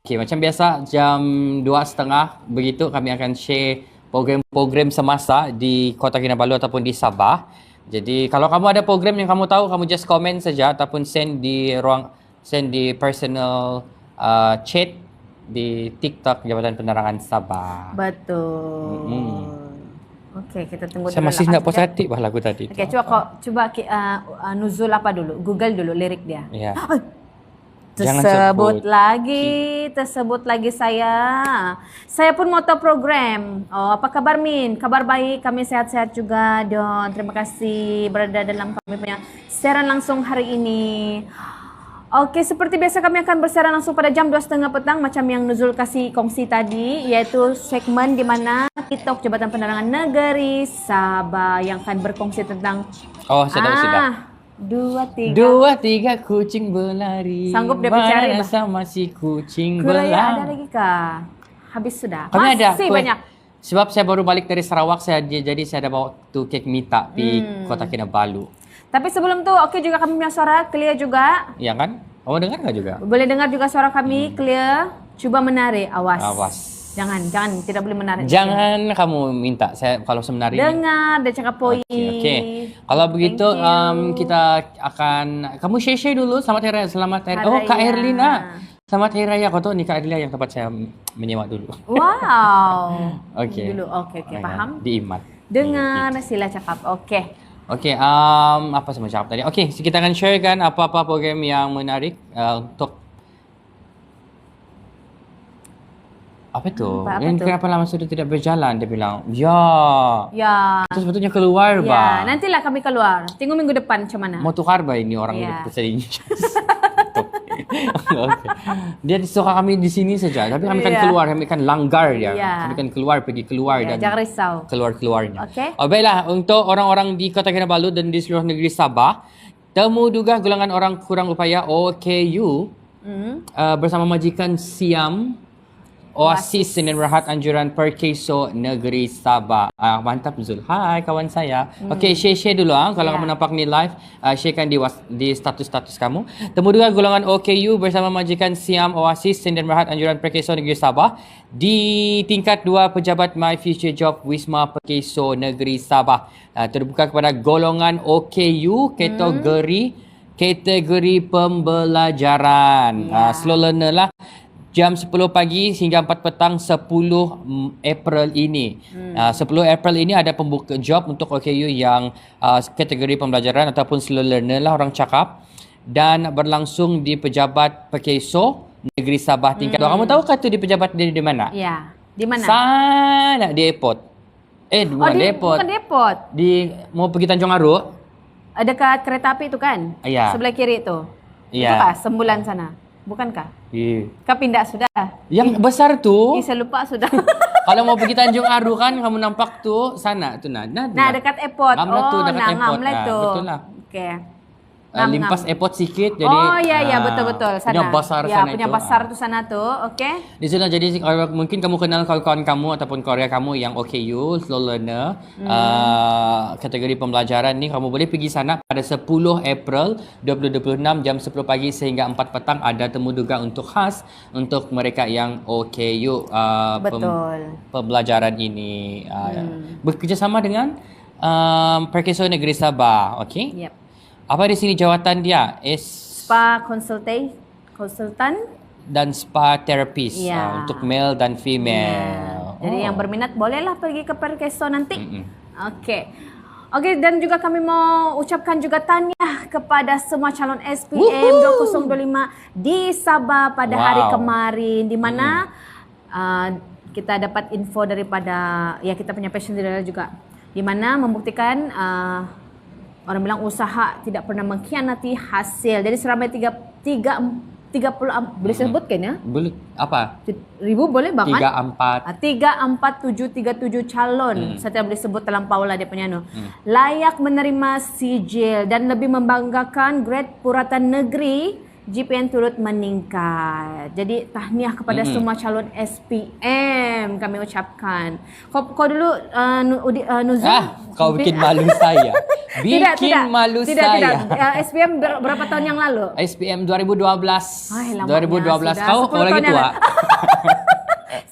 Okay, macam biasa jam 2.30 begitu kami akan share program-program semasa di Kota Kinabalu ataupun di Sabah. Jadi kalau kamu ada program yang kamu tahu, kamu just komen saja ataupun send di personal chat di TikTok Jabatan Penerangan Sabah. Betul. Okey, kita tunggu Saya masih nak puas hati bah lagu tadi. Okey, cuba nuzul apa dulu? Google dulu lirik dia. Ya. Tersebut lagi saya. Saya pun mau tahu program. Oh, apa kabar Min? Kabar baik, kami sehat-sehat juga Don. Terima kasih berada dalam kami punya siaran langsung hari ini. Oke, seperti biasa kami akan bersiaran langsung pada jam 2.30 petang macam yang Nuzul kasih kongsi tadi, yaitu segmen di mana TikTok Jabatan Penerangan Negeri Sabah yang akan berkongsi tentang sudah. 2, 3 kucing berlari. Sanggup dia mencari sama si kucing berlari. belang. Ada lagi kah? Habis sudah. Kami Masih ada banyak. Sebab saya baru balik dari Sarawak, jadi saya ada bawa tu kek mita di Kota Kinabalu. Tapi sebelum tu, okey juga kami punya suara clear juga. Ya kan? Kamu dengar nggak juga? Boleh dengar juga suara kami clear. Cuba menari, awas. Awas. Jangan, tidak boleh menarik. Jangan kamu minta saya kalau sebenarnya. Dengar, dia cakap poi. Okey. Kalau begitu kita akan kamu share dulu selamat hari raya. Oh, Kak Erlina. Selamat hari raya. Kau tahu ni Kak Erlina yang tempat saya menyemak dulu. Wow. Okey. Dulu. Okey, paham. Di Imat. Dengar, sila cakap. Okey. Okey, apa saya cakap tadi? Okey, kita akan sharekan apa-apa program yang menarik untuk apa tu? Kenapa lama sudah tidak berjalan? Dia bilang, ya. Itu sebetulnya keluar, ya. Nantilah kami keluar. Tengok minggu depan macam mana. Mau tukar bah ini orang ini. Okay. Dia suka kami di sini saja, tapi kami akan keluar, kami akan langgar dia. Kami akan pergi keluar dan jangan risau. Keluarnya. Okay. Baiklah, untuk orang-orang di Kota Kinabalu dan di seluruh negeri Sabah, temu duga golongan orang kurang upaya OKU bersama majikan Siam Oasis Senin Rahat Anjuran Perkeso Negeri Sabah. Mantap Zul. Hai kawan saya. Okey, share dulu kalau kamu nampak ni live, sharekan di status kamu. Temu juga golongan OKU bersama majikan Siam Oasis Senin Rahat Anjuran Perkeso Negeri Sabah di tingkat 2 pejabat My Future Job Wisma Perkeso Negeri Sabah. Terbuka kepada golongan OKU kategori pembelajaran. Slow learner lah. Jam 10 pagi hingga 4 petang 10 April ini. 10 April ini ada pembuka job untuk OKU yang kategori pembelajaran ataupun slow learner lah orang cakap. Dan berlangsung di Pejabat Perkeso Negeri Sabah tingkat 2. Kamu tahu kah tu di pejabat di mana? Ya. Di mana? Sana di airport. Bukan di airport. Mau pergi Tanjung Aru. Dekat kereta api itu kan? Ya. Sebelah kiri itu. Ya. Itu kah? Sembulan sana. Bukankah? Iya. Kau pindah sudah? Yang besar tu. Saya lupa sudah. Kalau mau pergi Tanjung Aru kan kamu nampak tu sana tu nah dekat airport. Dekat airport. Betul lah. Okey. Limpas airport sikit jadi betul sana. Punya basar sana punya itu. Basar tu sana tu. Okey. Di sana jadi mungkin kamu kenal kawan-kawan kamu ataupun Korea kamu yang OKU slow learner kategori pembelajaran ni, kamu boleh pergi sana pada 10 April 2026 jam 10 pagi sehingga 4 petang. Ada temu duga untuk khas untuk mereka yang OKU pembelajaran ini bekerjasama dengan Perkeso Negeri Sabah. Okey. Yep. Apa di sini jawatan dia? Spa konsultan dan spa therapist untuk male dan female. Jadi yang berminat bolehlah pergi ke Perkeso nanti. Okey, dan juga kami mau ucapkan juga tahniah kepada semua calon SPM 2025 di Sabah pada hari kemarin, di mana kita dapat info daripada kita punya passion leader juga, di mana membuktikan orang bilang usaha tidak pernah mengkhianati hasil. Jadi seramai 30 boleh sebutkan ya? Boleh. Apa? Ribu boleh bahkan? 34. 34737 calon. Saya tidak boleh sebut terlampau lah dia punya layak menerima sijil dan lebih membanggakan grade Puratan Negeri GPN turut meningkat. Jadi tahniah kepada semua calon SPM kami ucapkan. Kau dulu Nuzul. Kau bikin malu saya. Bikin malu saya. SPM berapa tahun yang lalu? SPM 2012. Ay, 2012 sudah. kau 10 lagi tahun yang tua.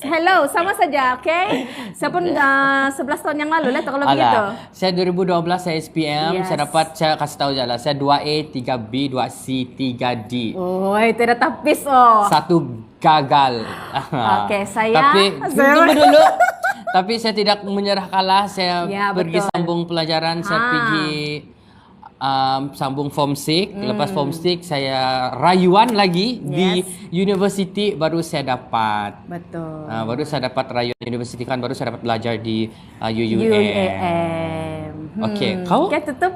Hello, sama saja, okay? Saya pun 11 tahun yang lalu lah kalau begitu. Saya 2012 saya SPM, Yes. saya kasih tahu je lah. Saya 2A, 3B, 2C, 3D. Oh, tidak tapis oh. Satu gagal. Okey, saya Tapi tunggu dulu. Tapi saya tidak menyerah kalah. Saya Ya, pergi betul. sambung pelajaran. Saya pergi sambung form 6. Lepas form 6 saya rayuan lagi di university baru saya dapat. Betul. Baru saya dapat rayuan university kan, baru saya dapat belajar di UUM. UAM. Okey, kau? Okay, tutup.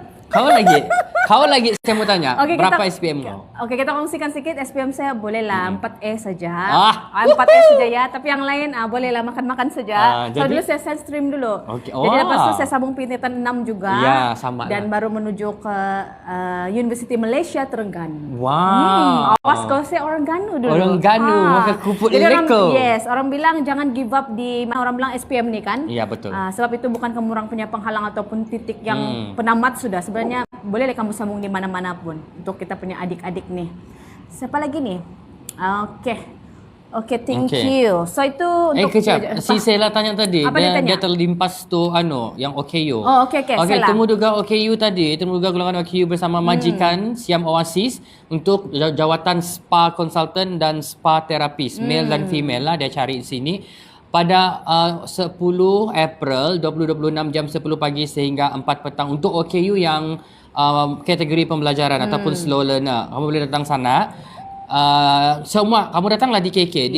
Kau lagi saya mau tanya, Okey, berapa SPM kau? Okey, kita kongsikan sedikit SPM saya bolehlah 4E saja. 4E saja ya, tapi yang lain bolehlah makan-makan saja. Kalau jadi? dulu saya science stream dulu. Okey. Jadi lepas itu saya sambung pintitan 6 juga. Ya, sama dan lah. baru menuju ke University Malaysia Terengganu. Wow. Awas kau saya orang Ganu dulu. Orang Ganu, maka kuput Jadi leko. orang bilang jangan give up di mana orang bilang SPM ni kan. Iya, betul. Sebab itu bukan kamu orang punya penghalang ataupun titik yang penamat sudah. Sebenarnya boleh kamu sambung di mana-mana pun untuk kita punya adik-adik nih. Siapa lagi nih? Okey, thank you. So itu untuk kejap. Si Sela tanya tadi, Apa dia tanya? dia terlimpas tu yang OKU. Oh, okey, Okey, Sela. temu juga OKU tadi, temu juga golongan OKU bersama majikan Siam Oasis untuk jawatan spa consultant dan spa terapis, male dan female lah dia cari di sini. Pada 10 April 2026 jam 10 pagi sehingga 4 petang untuk OKU yang kategori pembelajaran ataupun slow learner. Kamu boleh datang sana. Semua kamu datanglah di KK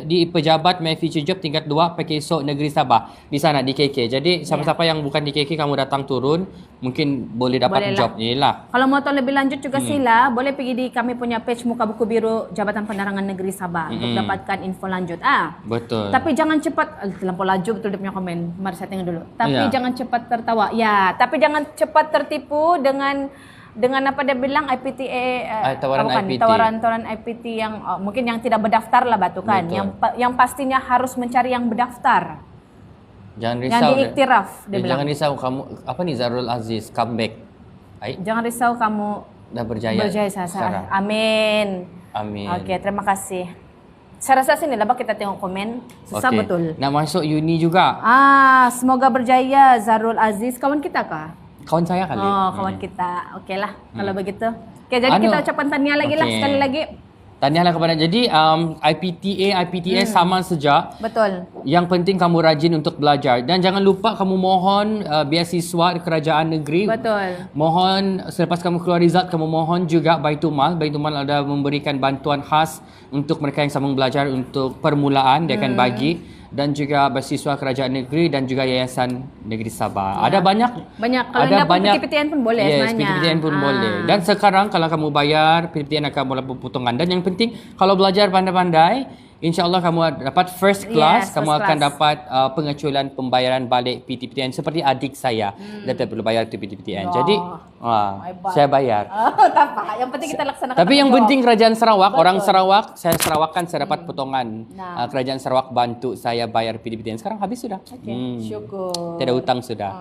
di pejabat My Future Job tingkat 2 Pekesok Negeri Sabah di sana di KK. Jadi siapa-siapa yang bukan di KK kamu datang turun mungkin boleh dapat Bolehlah. job ni lah. Kalau mau tahu lebih lanjut juga sila boleh pergi di kami punya page Muka Buku Biru Jabatan Penerangan Negeri Sabah untuk dapatkan info lanjut. Betul. Tapi jangan cepat terlampau laju betul dia punya komen. Mari saya tengok dulu. Tapi Ya. jangan cepat tertawa. Ya, tapi jangan cepat tertipu dengan apa dia bilang IPTA tawaran IPT. tawaran IPT yang mungkin yang tidak berdaftar lah batu kan. Betul. Yang pastinya harus mencari yang berdaftar. Jangan risau. Yang diiktiraf dia bilang. Jangan risau kamu apa ni Zarul Aziz comeback. Jangan risau kamu Dah berjaya. sekarang. Amin. Amin. Okey, terima kasih. Saya rasa sini lah kita tengok komen. Susah Okey. betul. Nak masuk uni juga. Semoga berjaya Zarul Aziz. Kawan kita kah? Kawan saya kali. Kawan kita. Okeylah kalau begitu. Okey, jadi kita ucapkan tahniah lagi lah Okey. sekali lagi. Tahniahlah kepada jadi IPTA, IPTS sama saja. Betul. Yang penting kamu rajin untuk belajar dan jangan lupa kamu mohon beasiswa kerajaan negeri. Betul. Mohon selepas kamu keluar result kamu mohon juga Baitul Mal. Baitul Mal ada memberikan bantuan khas untuk mereka yang sambung belajar untuk permulaan dia akan bagi dan juga beasiswa kerajaan negeri dan juga yayasan negeri Sabah. Ada banyak Kalau ada enggak pun PTPTN pun boleh yes, sebenarnya. PTPTN pun boleh. Dan sekarang kalau kamu bayar PTPTN akan mulai potongan dan yang penting kalau belajar pandai-pandai InsyaAllah kamu dapat first class, Yes, kamu first akan class. dapat pengecualian pembayaran balik PTPTN seperti adik saya. Dia tak perlu bayar tu PTPTN. Jadi hebat. saya bayar. Tak apa. Yang penting kita laksanakan. Tapi yang tanggungjawab. penting kerajaan Sarawak, Betul. orang Sarawak, saya Sarawakkan saya dapat potongan. Nah. Kerajaan Sarawak bantu saya bayar PTPTN. Sekarang habis sudah. Okey, syukur. Tiada hutang sudah.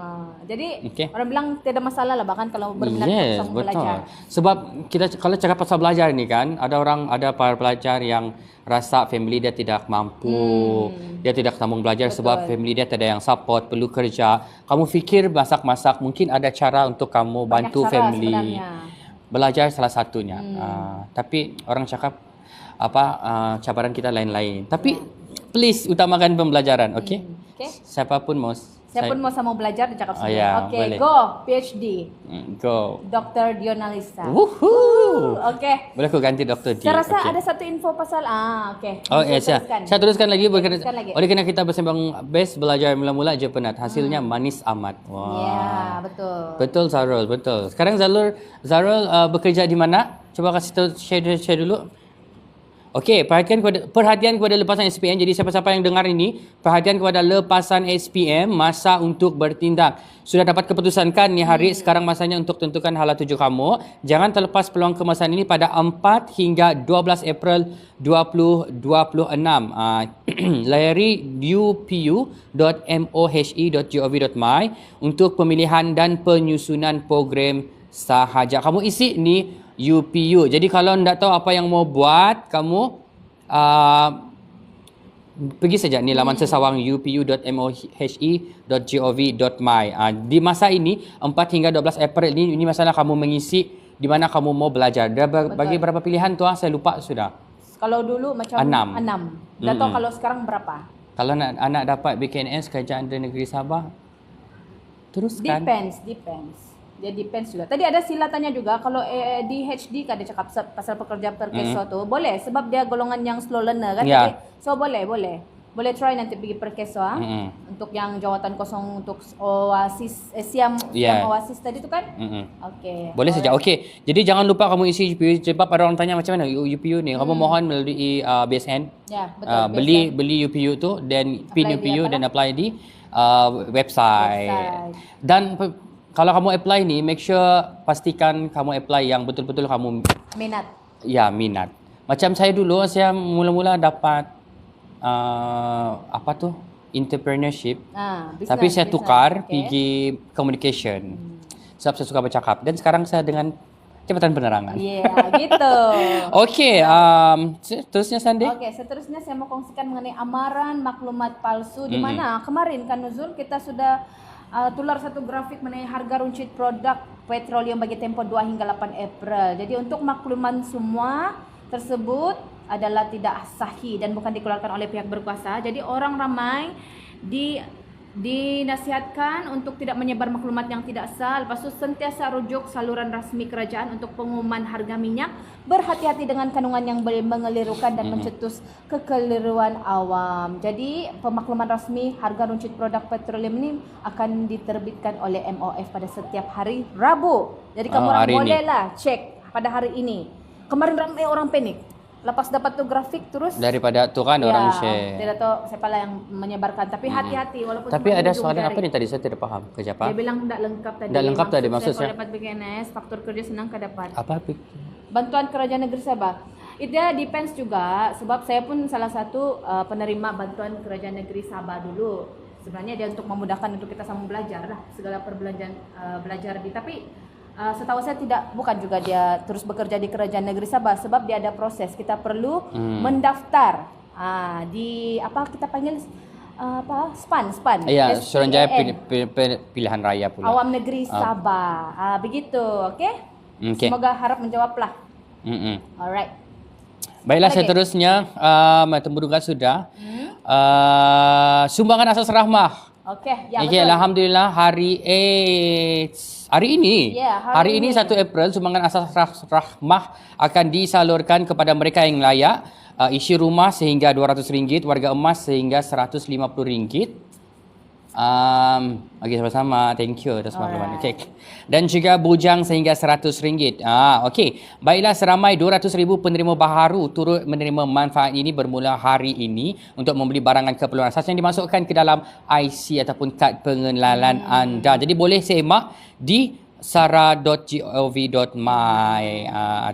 Jadi Okey. orang bilang tidak masalah lah bahkan kalau berminat Yes, untuk betul. belajar. Sebab kita kalau cakap pasal belajar ni kan, ada para pelajar yang rasa family dia tidak mampu, dia tidak sambung belajar sebab family dia tidak yang support, perlu kerja. Kamu fikir masak-masak, mungkin ada cara untuk kamu Banyak bantu cara family. sebenarnya. Belajar salah satunya. Tapi orang cakap cabaran kita lain-lain. Tapi please utamakan pembelajaran, okey? Okey. Siapapun mau Saya pun mau sama belajar dia cakap sendiri. ya, Okey, boleh. go PhD. Go. Dr. Dionalisa. Woohoo. Okey. Boleh aku ganti Dr. D. Saya rasa Okey. ada satu info pasal okey. Oh ya, saya teruskan lagi Teruskan lagi. oleh kerana kita bersembang best belajar mula-mula je penat. Hasilnya manis amat. Wah. Ya, betul. Betul Zarul, betul. Sekarang Zarul bekerja di mana? Coba kasih tahu share dulu. Okey, perhatian kepada lepasan SPM. Jadi siapa-siapa yang dengar ini, perhatian kepada lepasan SPM, masa untuk bertindak. Sudah dapat keputusan kan ni hari, sekarang masanya untuk tentukan hala tuju kamu. Jangan terlepas peluang kemasan ini pada 4 hingga 12 April 2026. Layari upu.mohe.gov.my untuk pemilihan dan penyusunan program sahaja. Kamu isi ni UPU. Jadi kalau tidak tahu apa yang mau buat, kamu pergi saja ni laman sesawang upu.mohe.gov.my. Di masa ini 4 hingga 12 April ini masalah kamu mengisi di mana kamu mau belajar. Dah bagi berapa pilihan tu saya lupa sudah. Kalau dulu macam 6. Dah tahu kalau sekarang berapa? Kalau anak dapat BKNS Kerajaan Negeri Sabah, teruskan. Depends. Dia depends juga. Tadi ada Sila tanya juga kalau di HD kan dia cakap pasal pekerja perkeso tu boleh sebab dia golongan yang slow learner kan. Yeah. So boleh try nanti pergi perkeso untuk yang jawatan kosong untuk Oasis Siam Oasis tadi tu kan. Okey. Boleh saja. Okey. Jadi jangan lupa kamu isi UPU sebab ada orang tanya macam mana UPU ni. Kamu mohon melalui BSN. Ya, betul. Beli UPU tu dan pin UPU dan apply di website. Dan kalau kamu apply ni, make sure pastikan kamu apply yang betul-betul kamu minat. Ya, minat. Macam saya dulu, saya mula-mula dapat entrepreneurship. Tapi saya tukar pergi communication. Sebab saya suka bercakap. Dan sekarang saya dengan jabatan penerangan. Gitu. Okey, seterusnya Sandi. Okey, seterusnya saya mau kongsikan mengenai amaran maklumat palsu di mana kemarin kan Nuzul kita sudah tular satu grafik mengenai harga runcit produk petroleum bagi tempoh 2 hingga 8 April. Jadi untuk makluman semua tersebut adalah tidak sahih dan bukan dikeluarkan oleh pihak berkuasa. Jadi orang ramai dinasihatkan untuk tidak menyebar maklumat yang tidak sah. Lepas itu sentiasa rujuk saluran rasmi kerajaan untuk pengumuman harga minyak. Berhati-hati dengan kandungan yang boleh mengelirukan dan mencetus kekeliruan awam. Jadi pemakluman rasmi harga runcit produk petroleum ini akan diterbitkan oleh MOF pada setiap hari Rabu. Jadi kamu orang bolehlah cek pada hari ini. Kemarin ramai orang panik. Lepas dapat tu grafik terus daripada tu kan orang share. Tidak tahu siapa lah yang menyebarkan. Tapi hati-hati walaupun tapi ada soalan apa ni tadi saya tidak faham. Kerja apa? Dia bilang tidak lengkap tadi. Tidak lengkap tadi maksud saya. Kalau dapat BKNS, faktor kerja senang ke dapat. Apa? Bantuan Kerajaan Negeri Sabah. Itu depends juga sebab saya pun salah satu penerima bantuan Kerajaan Negeri Sabah dulu. Sebenarnya dia untuk memudahkan untuk kita sama belajar lah segala perbelanjaan belajar di tapi setahu saya bukan juga dia terus bekerja di Kerajaan Negeri Sabah sebab dia ada proses. Kita perlu mendaftar di apa kita panggil SPAN. Ya, Suruhanjaya Pilihan Raya pula. Awam Negeri Sabah. Begitu, okey? Semoga harap menjawablah. Alright. Baiklah, seterusnya Tembuduga sudah. Sumbangan asas rahmah. Okey, alhamdulillah hari ini. Hari ini 1 April sumbangan asas rahmah akan disalurkan kepada mereka yang layak. Isi rumah sehingga RM200, warga emas sehingga RM150. Okey, sama-sama. Thank you atas makluman. Okay. Dan juga bujang sehingga RM100. Okey. Baiklah, seramai 200,000 penerima baharu turut menerima manfaat ini bermula hari ini untuk membeli barangan keperluan asas yang dimasukkan ke dalam IC ataupun kad pengenalan anda. Jadi boleh semak di sara.gov.my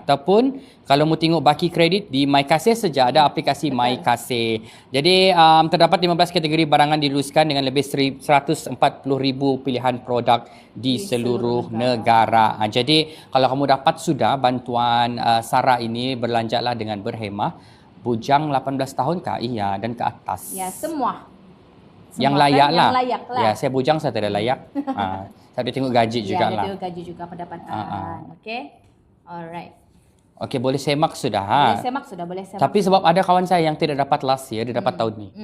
ataupun kalau mau tengok baki kredit di MyKasih saja ada aplikasi MyKasih. Jadi terdapat 15 kategori barangan diluluskan dengan lebih 140,000 pilihan produk di seluruh negara. Jadi kalau kamu dapat sudah bantuan Sara ini, berlanjaklah dengan berhemah. Bujang 18 tahun kah? Iya, dan ke atas. Ya, semua yang layak lah. Yang layak lah. Ya, saya bujang saya tidak layak. Saya tengok gaji juga lah. Ya, dia gaji juga pendapatan. Okey. Alright. Okey, boleh semak sudah. Boleh semak. Tapi sebab ada kawan saya yang tidak dapat last year, dia dapat tahun ni.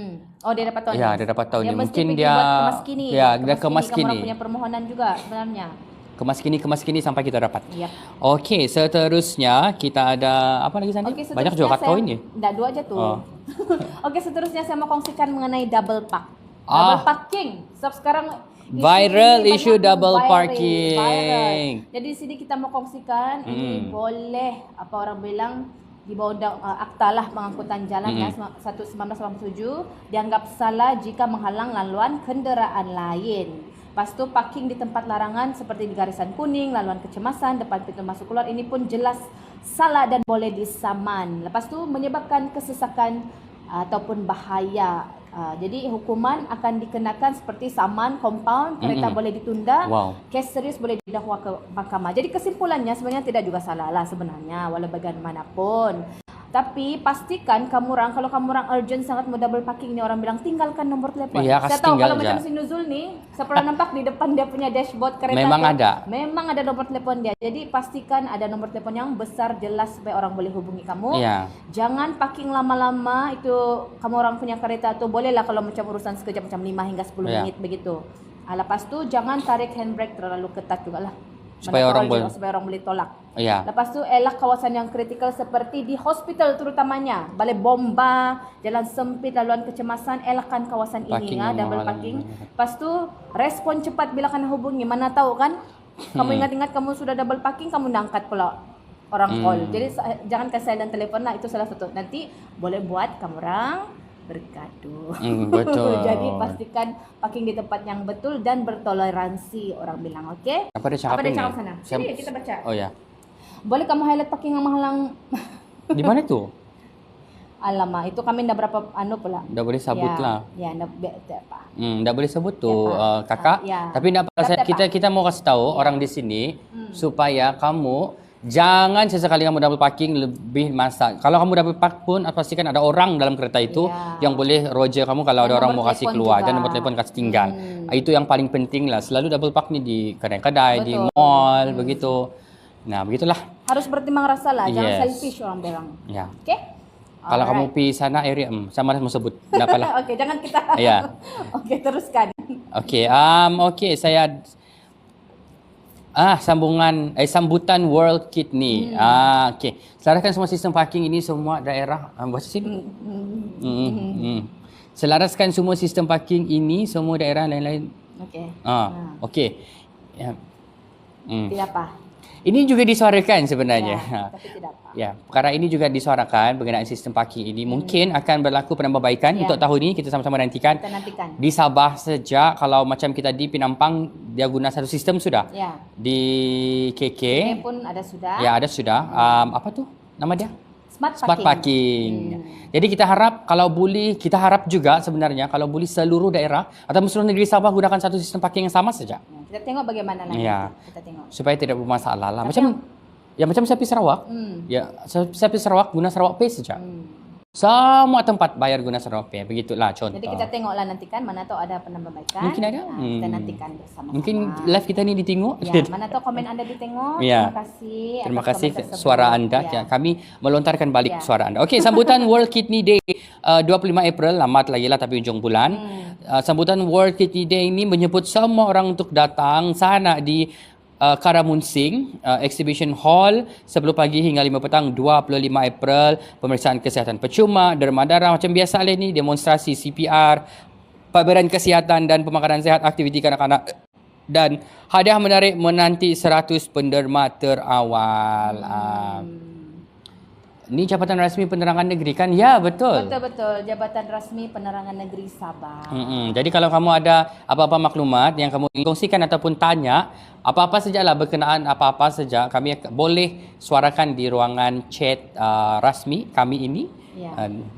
Oh, dia dapat tahun ni. Ya, dia dapat tahun ni. Mungkin dia kemas kini. dia kemas kini. Kamu punya permohonan juga sebenarnya. Kemas kini sampai kita dapat. Yep. Okey, seterusnya kita ada apa lagi sana? Banyak juga kat koin ni. Dah 2 aja tu. Okey, seterusnya saya mau kongsikan mengenai double park. Double parking. Sebab sekarang viral isu double parking. Jadi di sini kita mau kongsikan ini boleh apa orang bilang di bawah Akta lah Pengangkutan Jalan ya 1987 dianggap salah jika menghalang laluan kenderaan lain. Lepas tu parking di tempat larangan seperti di garisan kuning, laluan kecemasan, depan pintu masuk keluar ini pun jelas salah dan boleh disaman. Lepas tu menyebabkan kesesakan ataupun bahaya. Jadi hukuman akan dikenakan seperti saman, compound, kereta boleh ditunda, kes serius boleh didakwa ke mahkamah. Jadi kesimpulannya sebenarnya tidak juga salah lah sebenarnya walau bagaimanapun. Tapi pastikan kamu orang, kalau kamu orang urgent sangat mau double parking ni, orang bilang tinggalkan nomor telefon. Ya, saya tahu kalau macam si Nuzul ni, saya pernah nampak di depan dia punya dashboard kereta memang ada nomor telepon dia. Jadi pastikan ada nomor telepon yang besar jelas supaya orang boleh hubungi kamu. Jangan parking lama-lama, itu kamu orang punya kereta tu bolehlah kalau macam urusan sekejap macam 5 hingga 10 menit begitu. Lepas tu jangan tarik handbrake terlalu ketat jugalah. Supaya orang boleh tolak. Lepas tu elak kawasan yang kritikal seperti di hospital terutamanya. Balai bomba, jalan sempit, laluan kecemasan, elakkan kawasan ini double parking. Lepas tu respon cepat bila kena hubungi. Mana tahu kan? Kamu ingat-ingat kamu sudah double parking, kamu angkat pula orang call. Jadi jangan ke silent telefon lah, itu salah satu. Nanti boleh buat kamu orang bergaduh. Betul. Jadi pastikan parking di tempat yang betul dan bertoleransi, orang bilang. Okey? Apa dia cakap sana? Sini kita baca. Oh ya. Boleh kamu highlight parking yang menghalang. Di mana tu? Alamak, itu kami dah berapa pula. Dah boleh sebut lah. Ya, apa? Dah boleh sebut tu kakak. Tapi nak kita mau kasih tahu orang di sini supaya kamu jangan sesekali kamu double parking lebih masa. Kalau kamu double park pun pastikan ada orang dalam kereta itu yang boleh roger kamu kalau ada orang mau kasih keluar dan nomor telefon kasih tinggal. Itu yang paling penting lah. Selalu double park ni di kedai-kedai, di mall begitu. Nah, begitulah. Harus bertimbang rasa lah, jangan selfish orang bilang. Ya. Okey? Kalau kamu pergi sana area sama dah mau sebut. Tak apalah. Okey, jangan kita. Okey, teruskan. Okey, saya sambutan World Kidney. Okey. Selaraskan semua sistem parking ini semua daerah. Baca sini. Selaraskan semua sistem parking ini semua daerah lain-lain. Okey. Okey. Tidak apa. Ini juga disuarakan sebenarnya. Tapi tidak apa. Ya, perkara ini juga disuarakan berkenaan sistem parking ini. Mungkin akan berlaku penambahbaikan untuk tahun ini. Kita sama-sama nantikan. Kita nantikan. Di Sabah sejak, kalau macam kita di Penampang, dia guna satu sistem sudah. Di KK. Ini pun ada sudah. Ya, ada sudah. Apa tu nama dia? Smart parking. Jadi kita harap kalau boleh, kita harap juga sebenarnya kalau boleh seluruh daerah atau seluruh negeri Sabah gunakan satu sistem parking yang sama saja. Kita tengok bagaimana nanti. Kita tengok. Supaya tidak bermasalah lah. Macam saya pergi Sarawak. Ya, saya pergi Sarawak guna Sarawak Pay saja. Semua tempat bayar guna Sarawak Pay. Begitulah contoh. Jadi kita tengoklah nantikan mana tahu ada penambahbaikan. Mungkin ada. Kita nantikan bersama-sama. Mungkin live kita ni ditengok. Ya, mana tahu komen anda ditengok. Terima kasih suara anda. Kami melontarkan balik suara anda. Okey, sambutan World Kidney Day 25 April, lambat lagi lah tapi hujung bulan. Sambutan World Kidney Day ini menyebut semua orang untuk datang sana di Karamunsing Exhibition Hall 10 pagi hingga 5 petang 25 April. Pemeriksaan kesihatan percuma, derma darah macam biasa lah ni, demonstrasi CPR, pameran kesihatan dan pemakanan sihat, aktiviti kanak-kanak dan hadiah menarik menanti 100 penderma terawal. Ini Jabatan Rasmi Penerangan Negeri kan? Ya, betul. Betul-betul. Jabatan Rasmi Penerangan Negeri Sabah. Jadi kalau kamu ada apa-apa maklumat yang kamu ingin kongsikan ataupun tanya, apa-apa sajalah berkenaan apa-apa saja, kami boleh suarakan di ruangan chat rasmi kami ini.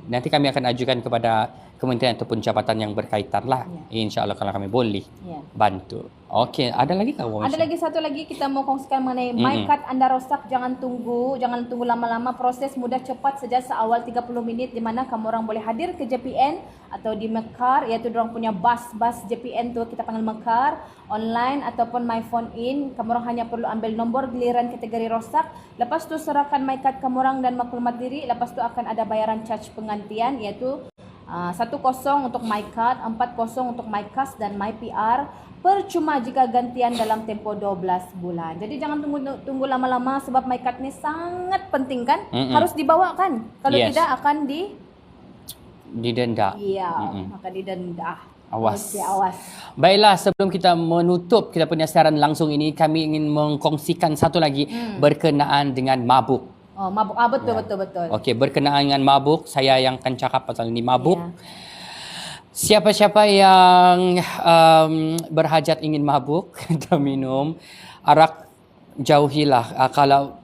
Nanti kami akan ajukan kepada kementerian ataupun jabatan yang berkaitan lah. InsyaAllah kalau kami boleh bantu. Okey, ada lagi tak? Ada lagi satu lagi kita mau kongsikan mengenai MyCard anda rosak, jangan tunggu lama-lama. Proses mudah cepat saja seawal 30 minit di mana kamu orang boleh hadir ke JPN atau di Mekar, iaitu diorang punya bus JPN tu kita panggil Mekar, online ataupun My Phone In. Kamu orang hanya perlu ambil nombor giliran kategori rosak, lepas tu serahkan MyCard kamu orang dan maklumat diri, lepas tu akan ada bayaran charge penggantian iaitu 10 untuk MyCard, 40 untuk MyCas dan MyPR. Percuma jika gantian dalam tempoh 12 bulan. Jadi jangan tunggu lama-lama sebab MyCard ni sangat penting kan? Harus dibawa kan? Kalau tidak akan didenda. Iya, maka didenda. Awas. Okay, awas. Baiklah, sebelum kita menutup kita punya siaran langsung ini, kami ingin mengkongsikan satu lagi berkenaan dengan mabuk. Oh, mabuk. Betul, betul, betul. Okey, berkenaan dengan mabuk, saya yang akan cakap pasal ini mabuk. Ya. Siapa-siapa yang berhajat ingin mabuk dan minum arak, jauhilah. Kalau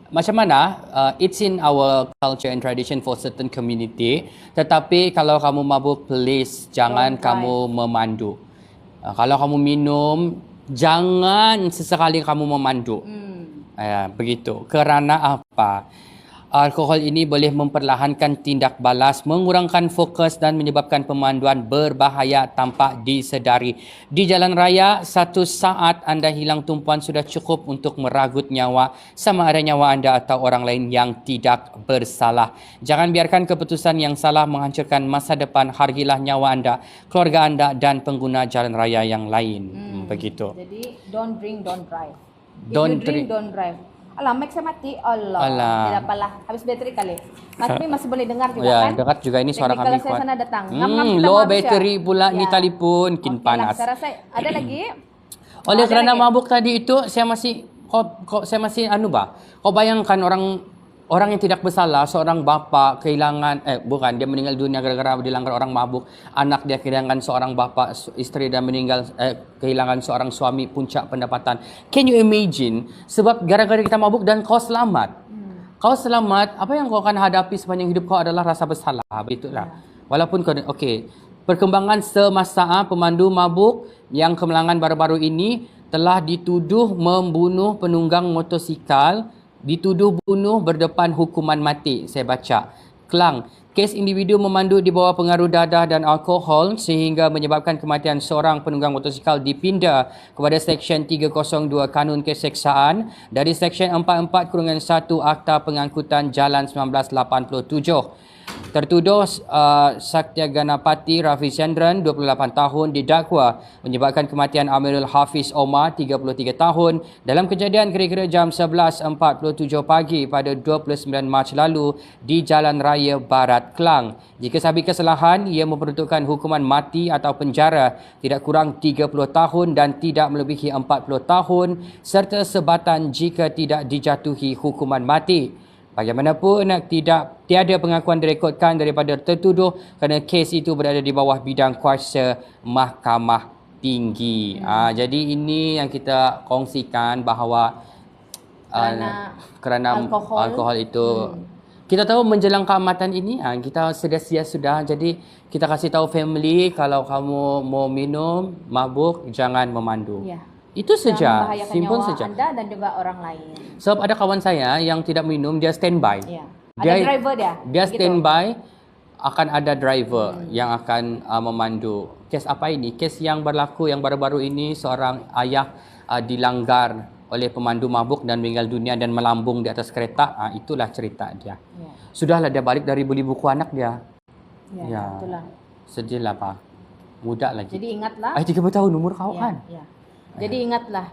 macam mana, it's in our culture and tradition for certain community. Tetapi kalau kamu mabuk, please jangan kamu memandu. Kalau kamu minum, jangan sesekali kamu memandu. Begitu. Kerana apa? Alkohol ini boleh memperlahankan tindak balas, mengurangkan fokus dan menyebabkan pemanduan berbahaya tanpa disedari. Di jalan raya, satu saat anda hilang tumpuan sudah cukup untuk meragut nyawa, sama ada nyawa anda atau orang lain yang tidak bersalah. Jangan biarkan keputusan yang salah menghancurkan masa depan. Hargilah nyawa anda, keluarga anda dan pengguna jalan raya yang lain. Begitu. Jadi, don't drink, don't drive. If Don't you drink, don't drive. Alah, mic saya mati. Allah. Alah. Tidak apalah. Habis bateri kali. Mas Mi masih boleh dengar juga Ya, kan? dengar juga ini suara Technical kami saya kuat. sana datang. Ngam-ngam kita Low mau habis battery ya? pula ni Ya. telefon, kin Okey panas. Lah, saya rasa ada lagi. Oleh Ada kerana lagi? mabuk tadi itu, saya masih kau bayangkan orang yang tidak bersalah, seorang bapa kehilangan dia meninggal dunia gara-gara dilanggar orang mabuk, anak dia kehilangan seorang bapa, isteri dia meninggal kehilangan seorang suami, puncak pendapatan. Can you imagine? Sebab gara-gara kita mabuk dan kau selamat. Kau selamat, apa yang kau akan hadapi sepanjang hidup kau adalah rasa bersalah. Begitulah. Walaupun kau perkembangan semasa pemandu mabuk yang kemelangan baru-baru ini telah dituduh membunuh penunggang motosikal, dituduh bunuh berdepan hukuman mati. Saya baca. Kelang, kes individu memandu di bawah pengaruh dadah dan alkohol sehingga menyebabkan kematian seorang penunggang motosikal dipinda kepada Seksyen 302 Kanun Keseksaan dari Seksyen 44-1 Akta Pengangkutan Jalan 1987. Tertuduh Satya Ganapati Ravi Chandran, 28 tahun, didakwa menyebabkan kematian Amirul Hafiz Omar, 33 tahun dalam kejadian kira-kira jam 11.47 pagi pada 29 Mac lalu di Jalan Raya Barat, Kelang. Jika sahabat kesalahan, ia memperuntukkan hukuman mati atau penjara tidak kurang 30 tahun dan tidak melebihi 40 tahun serta sebatan jika tidak dijatuhi hukuman mati. Bagaimanapun, tiada pengakuan direkodkan daripada tertuduh kerana kes itu berada di bawah bidang kuasa Mahkamah Tinggi. Jadi ini yang kita kongsikan bahawa kerana alkohol itu kita tahu menjelang keamatan ini kita sedia sudah. Jadi kita kasih tahu family kalau kamu mau minum, mabuk, jangan memandu. Ya. Itu saja, Membahayakan simple nyawa saja. Anda dan juga orang lain. Sebab ada kawan saya yang tidak minum, dia standby. Ya. Ada driver dia. Dia Begitu. standby, akan ada driver yang akan memandu. Kes apa ini? Kes yang berlaku yang baru-baru ini, seorang ayah dilanggar oleh pemandu mabuk dan meninggal dunia dan melambung di atas kereta. Itulah cerita dia. Ya. Sudahlah dia balik dari beli buku anak dia. Ya, itulah. Sedihlah Pak. Muda lagi. Jadi ingatlah. 30 tahun umur kau kan? Ya. Jadi ingatlah.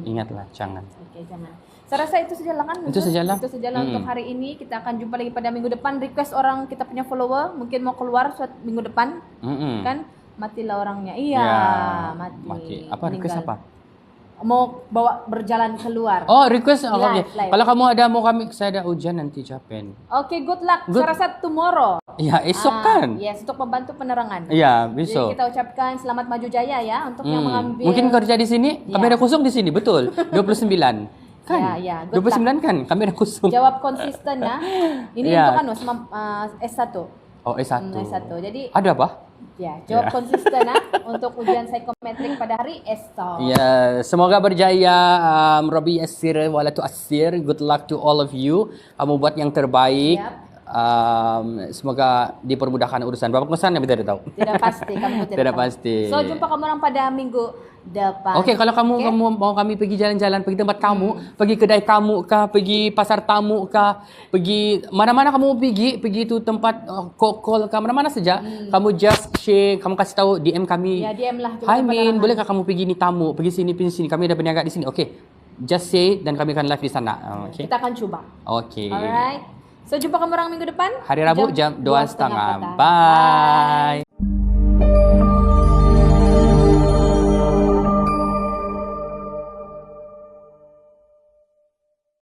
Ingatlah, jangan. Okey, jangan. Saya rasa itu sajalah kan. Itu sajalah. Itu sajalah untuk hari ini. Kita akan jumpa lagi pada minggu depan. Request orang kita punya follower mungkin mau keluar suatu minggu depan. Kan matilah orangnya. Iya, mati. Apa request apa? Mau bawa berjalan keluar. Oh, request okay. Live. Kalau kamu ada mau kami, saya ada ujian nanti Japan. Okey, good luck. Saya rasa tomorrow. Ya, esok kan? Yes, untuk membantu penerangan. Ya, Jadi besok. kita ucapkan selamat maju jaya ya untuk yang mengambil. Mungkin kerja di sini, kami ada kosong di sini, betul. 29. Kan? Ya, good 29 kan? Kami ada kosong. Jawab konsisten ya. Ini untuk S1. Oh, S1. S1. Jadi ada apa? ya, jawab konsisten untuk ujian psikometrik pada hari esok. Ya, semoga berjaya Rabbi Yassir wala tu'assir. Good luck to all of you. Kamu buat yang terbaik. Yep. Semoga dipermudahkan urusan. Berapa pesan yang kita tahu? Tidak pasti, kamu Tidak tahu. pasti. So, jumpa kamu orang pada minggu depan. Okey, kalau kamu mau kami pergi jalan-jalan, pergi tempat kamu, pergi kedai kamu kah, pergi pasar tamu kah, pergi mana-mana kamu pergi tu tempat kokol kah, mana-mana saja, kamu just share, kamu kasih tahu DM kami. Ya, DM lah. Hai Min, bolehkah kamu pergi ni tamu, pergi sini, kami ada berniaga di sini. Okey. Just say dan kami akan live di sana. Okey. Kita akan cuba. Okey. Alright. So, jumpa kamu orang minggu depan. Hari Rabu jam 2.30. petang. Bye.